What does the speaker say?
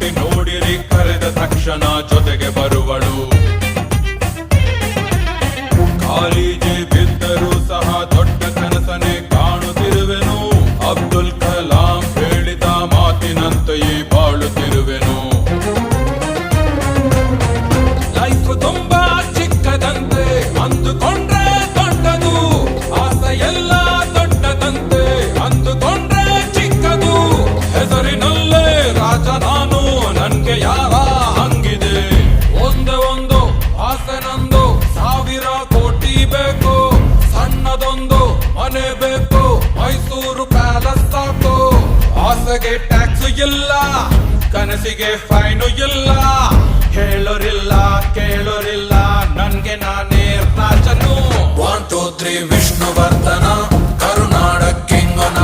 ಮುಟ್ಟಿ ನೋಡಿರಿ, ಕರೆದ ತಕ್ಷಣ ಜೊತೆಗೆ ಬರುವಳು. ಕಾಲೇಜೆ ಬಿದ್ದರೂ ಸಹ ದೊಡ್ಡ ಕನಸನೆ ಕಾಣುತ್ತಿರುವೆನು. ಅಬ್ದುಲ್ ಕಲಾಂ ಹೇಳಿದ ಮಾತಿನಂತೆಯೇ ಬಾಳುತ್ತಿರುವೆನು. ಲೈಫ್ ತುಂಬಾ ಚಿಕ್ಕದಂತೆ ಅಂದುಕೊಂಡ್ರೆ ದೊಡ್ಡದು, ಆಸೆ ಎಲ್ಲ ದೊಡ್ಡದಂತೆ ಅಂದುಕೊಂಡ್ರೆ ಚಿಕ್ಕದು. ಹೆಸರಿನಲ್ಲೇ ರಾಜ ನಾನು, ನನ್ಗೆ ಯಾರ ಹಂಗಿದೆ. ಒಂದೇ ಒಂದು ಆಸೆ ನಂದು, 1000 ಕೋಟಿ ಬೇಕು. ಸಣ್ಣದೊಂದು ಮನೆ ಬೇಕು, ಮೈಸೂರು ಪ್ಯಾಲೇಸ್ ಸಾಕು. ಆಸೆಗೆ ಟ್ಯಾಕ್ಸ್ ಇಲ್ಲ, ಕನಸಿಗೆ ಫೈನು ಇಲ್ಲ. ಹೇಳೋರಿಲ್ಲ ಕೇಳೋರಿಲ್ಲ, ನನ್ಗೆ ನಾನೇ ರಾಜನು. 1 2 3 ವಿಷ್ಣುವರ್ಧನ, ಕರುನಾಡ ಕಿಂಗನ.